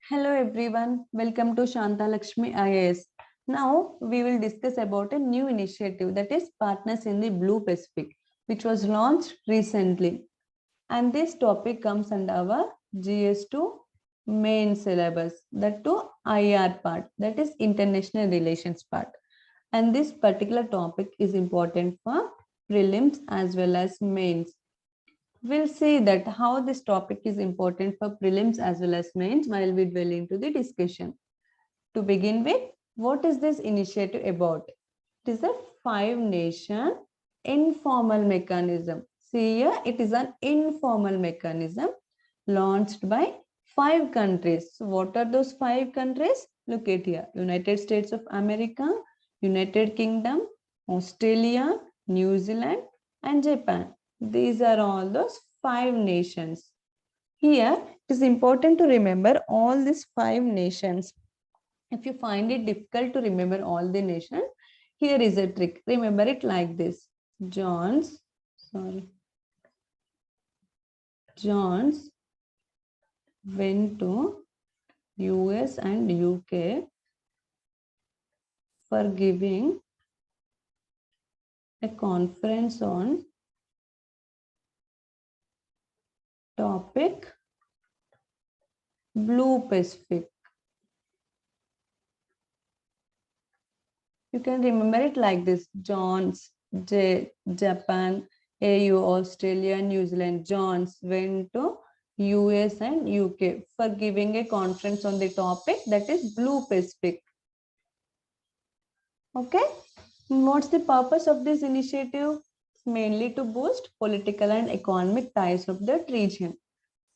Hello everyone, welcome to Shanta Lakshmi IAS. Now we will discuss about a new initiative, that is Partners in the Blue Pacific, which was launched recently. And this topic comes under our GS2 main syllabus, that to IR part, that is international relations part. And this particular topic is important for prelims as well as mains. We'll see that how this topic is important for prelims as well as mains while we dwell into the discussion. To begin with, what is this initiative about? It is a 5-nation informal mechanism. See here, it is an informal mechanism launched by 5 countries. So what are those 5 countries? Look at here. United States of America, United Kingdom, Australia, New Zealand, and Japan. These are all those 5 nations. Here, it is important to remember all these 5 nations. If you find it difficult to remember all the nations, here is a trick. Remember it like this. Johns went to US and UK for giving a conference on topic Blue Pacific. You can remember it like this. Johns, Japan, AU, Australia, New Zealand. Johns went to US and UK for giving a conference on the topic that is Blue Pacific. Okay. What's the purpose of this initiative? Mainly to boost political and economic ties of that region.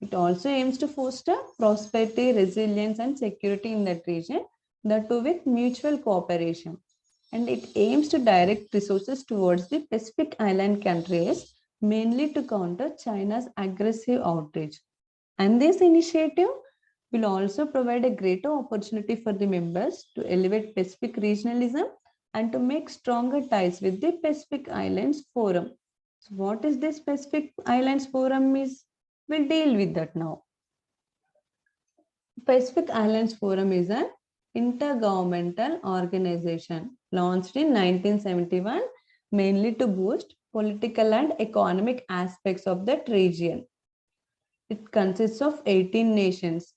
It also aims to foster prosperity, resilience, and security in that region, that too with mutual cooperation. And it aims to direct resources towards the Pacific Island countries, mainly to counter China's aggressive outreach. And this initiative will also provide a greater opportunity for the members to elevate Pacific regionalism and to make stronger ties with the Pacific Islands Forum. So what is this Pacific Islands Forum is? We'll deal with that now. Pacific Islands Forum is an intergovernmental organization launched in 1971, mainly to boost political and economic aspects of that region. It consists of 18 nations,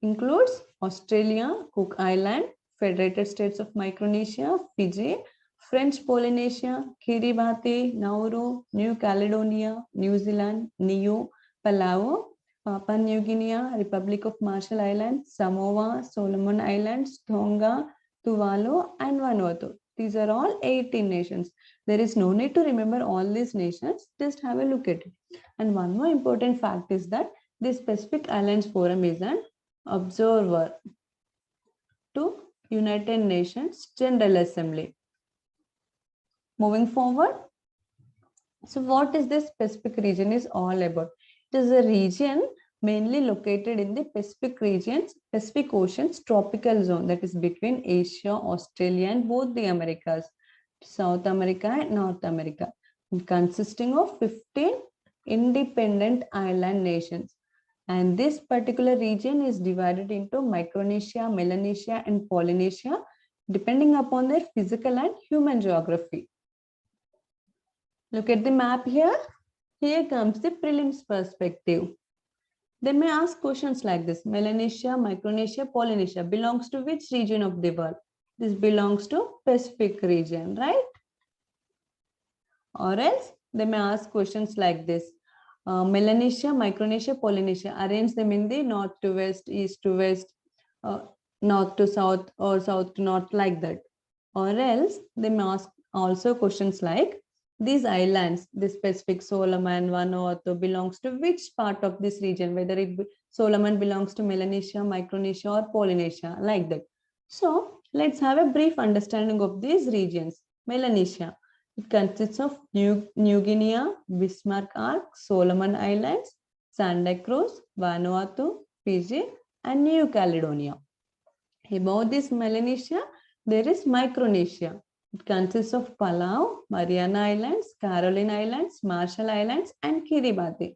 includes Australia, Cook Island, Federated States of Micronesia, Fiji, French Polynesia, Kiribati, Nauru, New Caledonia, New Zealand, Niue, Palau, Papua New Guinea, Republic of Marshall Islands, Samoa, Solomon Islands, Tonga, Tuvalu, and Vanuatu. These are all 18 nations. There is no need to remember all these nations. Just have a look at it. And one more important fact is that this Pacific Islands Forum is an observer to United Nations General Assembly. Moving forward, so what is this Pacific region is all about? It is a region mainly located in the Pacific regions, Pacific Ocean's tropical zone, that is between Asia, Australia, and both the Americas, South America and North America, consisting of 15 independent island nations. And this particular region is divided into Micronesia, Melanesia, and Polynesia, depending upon their physical and human geography. Look at the map here. Here comes the prelims perspective. They may ask questions like this. Melanesia, Micronesia, Polynesia belongs to which region of the world? This belongs to Pacific region, right? Or else they may ask questions like this. Melanesia, Micronesia, Polynesia, arrange them in the north to west, east to west, north to south, or south to north, like that. Or else they may ask also questions like, these islands, this Pacific, Solomon, Vanuatu, belongs to which part of this region, whether Solomon belongs to Melanesia, Micronesia, or Polynesia, like that. So let's have a brief understanding of these regions. Melanesia, it consists of New Guinea, Bismarck Arc, Solomon Islands, Santa Cruz, Vanuatu, Fiji, and New Caledonia. Above this Melanesia, there is Micronesia. It consists of Palau, Mariana Islands, Caroline Islands, Marshall Islands, and Kiribati.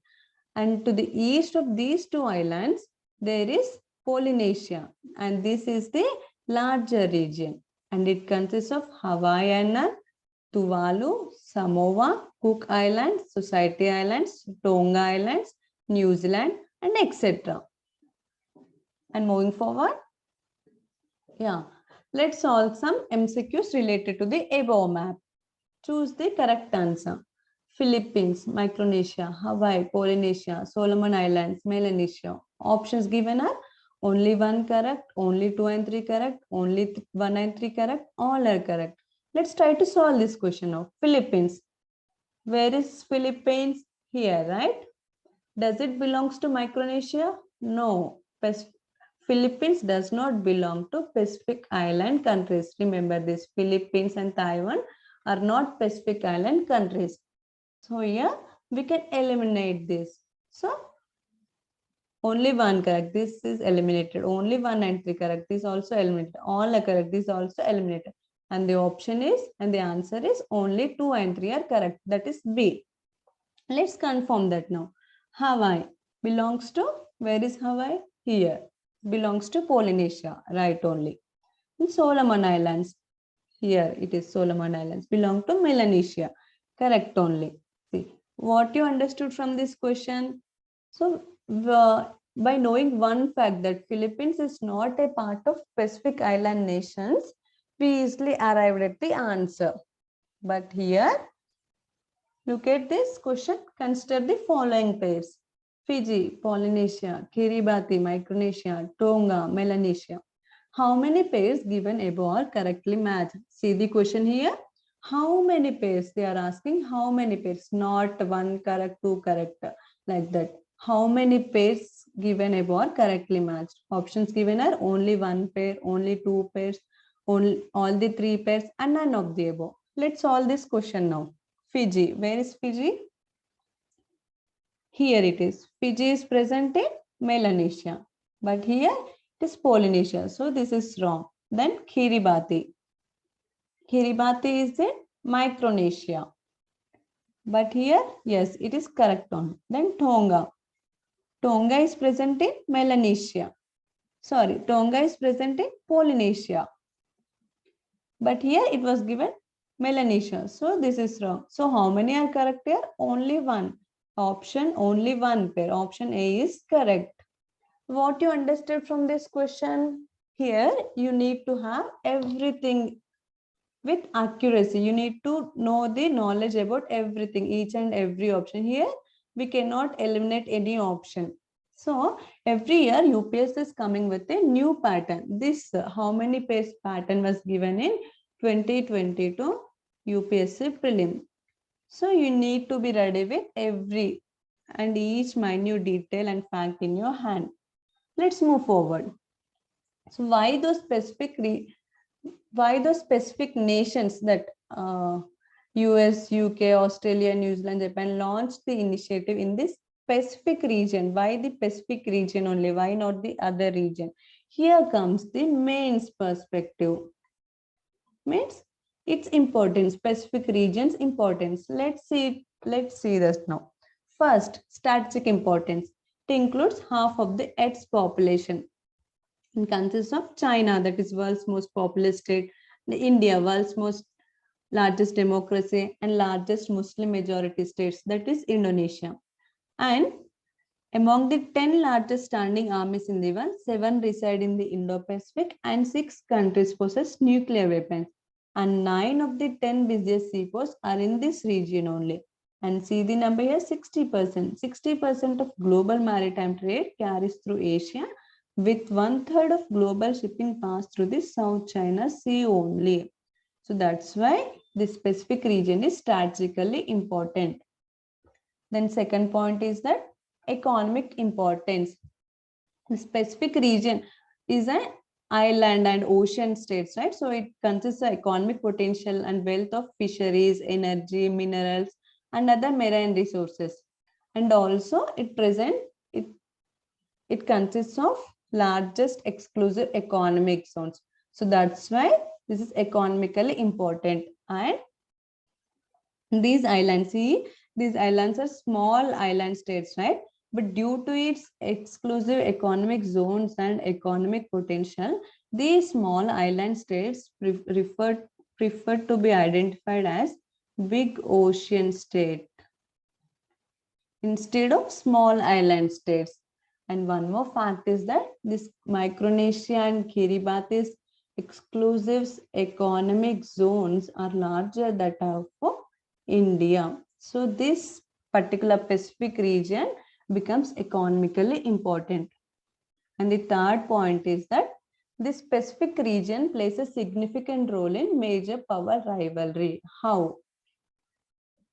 And to the east of these two islands, there is Polynesia, and this is the larger region, and it consists of Hawaii Island, Tuvalu, Samoa, Cook Islands, Society Islands, Tonga Islands, New Zealand, and etc. And moving forward, yeah, let's solve some MCQs related to the above map. Choose the correct answer. Philippines, Micronesia, Hawaii, Polynesia, Solomon Islands, Melanesia. Options given are only one correct, only 2 and 3 correct, only 1 and 3 correct, all are correct. Let's try to solve this question now. Philippines. Where is Philippines? Here, right? Does it belongs to Micronesia? No. Philippines does not belong to Pacific Island countries. Remember this, Philippines and Taiwan are not Pacific Island countries. So here we can eliminate this. So only one correct. This is eliminated. Only 1 and 3 correct. This also eliminated. All are correct. This also eliminated. And the option is, and the answer is only 2 and 3 are correct. That is B. Let's confirm that now. Hawaii belongs to, where is Hawaii? Here. Belongs to Polynesia, right only. In Solomon Islands, here it is Solomon Islands, belong to Melanesia, correct only. See, what you understood from this question? So, by knowing one fact that Philippines is not a part of Pacific Island nations, we easily arrived at the answer. But here, look at this question, consider the following pairs. Fiji, Polynesia, Kiribati, Micronesia, Tonga, Melanesia. How many pairs given above are correctly matched? See the question here. How many pairs? They are asking how many pairs, not 1 correct, 2 correct, like that. How many pairs given above are correctly matched? Options given are only 1 pair, only 2 pairs, only all the 3 pairs, and none of the above. Let's solve this question now. Fiji, where is Fiji? Here it is. Fiji is present in Melanesia, but here it is Polynesia. So this is wrong. Then Kiribati. Kiribati is in Micronesia. But here, yes, it is correct one. Then Tonga. Tonga is present in Melanesia. Sorry, Tonga is present in Polynesia. But here it was given Melanesia. So this is wrong. So how many are correct here? Only one. Option only 1 pair. Option A is correct. What you understood from this question? Here you need to have everything with accuracy. You need to know the knowledge about everything, each and every option. Here we cannot eliminate any option. So every year UPS is coming with a new pattern. This how many pairs pattern was given in 2022 UPSC prelim. So you need to be ready with every and each minute detail and fact in your hand. Let's move forward. So why those specific nations that US, UK, Australia, New Zealand, Japan launched the initiative in this Pacific region? Why the Pacific region only? Why not the other region? Here comes the mains perspective. Means its importance, specific regions importance. Let's see this now. First, strategic importance. It includes half of the Earth's population. It consists of China, that is world's most populous state, India, world's most largest democracy and largest Muslim majority states, that is Indonesia. And among the 10 largest standing armies in the world, 7 reside in the Indo-Pacific and 6 countries possess nuclear weapons. And 9 of the 10 busiest seaports are in this region only. And see the number here, 60%. 60% of global maritime trade carries through Asia, with 1/3 of global shipping pass through the South China Sea only. So that's why this specific region is strategically important. Then second point is that economic importance. The specific region is an island and ocean states, right? So it consists of economic potential and wealth of fisheries, energy, minerals, and other marine resources. And also it consists of largest exclusive economic zones. So that's why this is economically important. And these islands, see, these islands are small island states, right? but due to its exclusive economic zones and economic potential, these small island states prefer to be identified as big ocean state instead of small island states. And one more fact is that this Micronesia and Kiribati's exclusive economic zones are larger than of India. So this particular Pacific region becomes economically important. And the third point is that this Pacific region plays a significant role in major power rivalry. How?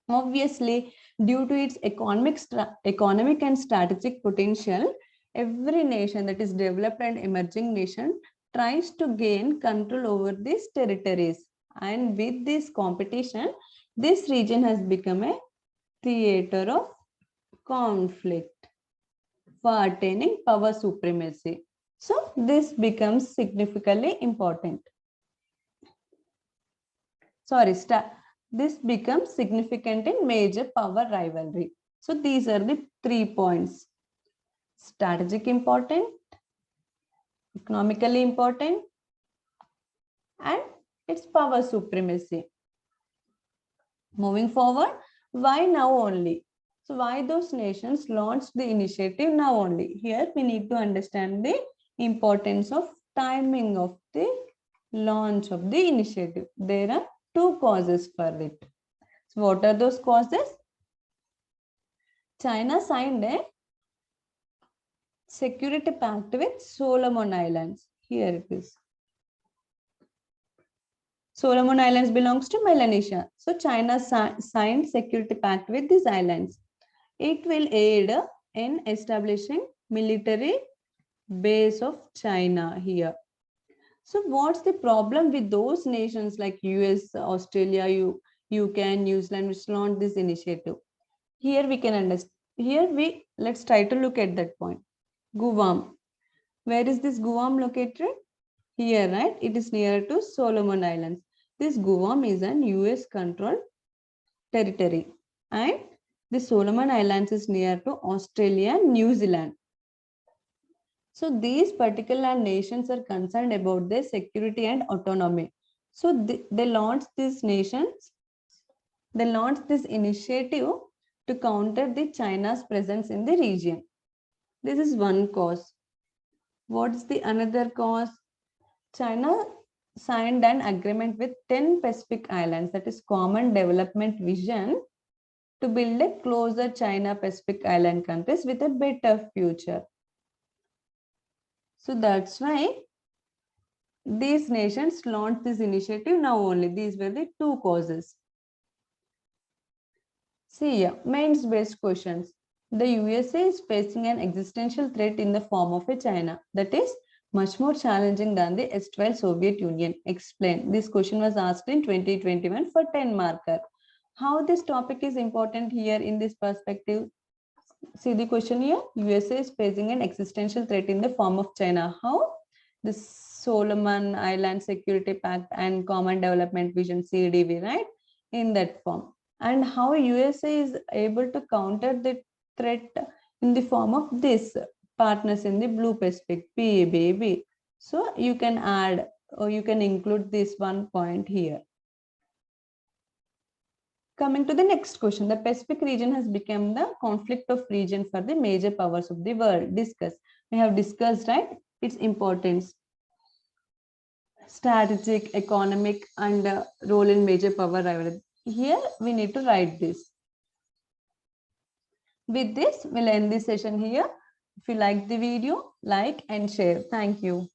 Obviously, due to its economic and strategic potential, every nation that is developed and emerging nation tries to gain control over these territories. And with this competition, this region has become a theater of conflict for attaining power supremacy. So this becomes significantly important. This becomes significant in major power rivalry. So these are the 3 points. Strategic important, economically important, and its power supremacy. Moving forward, why now only? So why those nations launched the initiative now only? Here we need to understand the importance of timing of the launch of the initiative. There are 2 causes for it. So what are those causes? China signed a security pact with Solomon Islands. Here it is. Solomon Islands belongs to Melanesia. So China signed security pact with these islands. It will aid in establishing military base of China here. So what's the problem with those nations like US, Australia, UK and New Zealand which launched this initiative? Here we can understand. Let's try to look at that point. Guam. Where is this Guam located? Here, right? It is near to Solomon Islands. This Guam is an US controlled territory. And the Solomon Islands is near to Australia and New Zealand. So these particular nations are concerned about their security and autonomy. So they launched these nations. They launched this initiative to counter the China's presence in the region. This is one cause. What is the another cause? China signed an agreement with 10 Pacific islands, that is Common Development Vision, to build a closer China-Pacific island countries with a better future. So that's why these nations launched this initiative now only. These were the 2 causes. See here, mains-based questions. The USA is facing an existential threat in the form of a China that is much more challenging than the erstwhile Soviet Union. Explain. This question was asked in 2021 for 10 marker. How this topic is important here in this perspective? See the question here. USA is facing an existential threat in the form of China. How? The Solomon Island Security Pact and Common Development Vision, CDV, right? In that form. And how USA is able to counter the threat in the form of this partners in the Blue Pacific, PABB. So you can add or you can include this one point here. Coming to the next question, the Pacific region has become the conflict of region for the major powers of the world. Discuss. We have discussed, right, its importance, strategic, economic, and role in major power rivalry. Here we need to write this. With this, we'll end this session here. If you like the video, like and share. Thank you.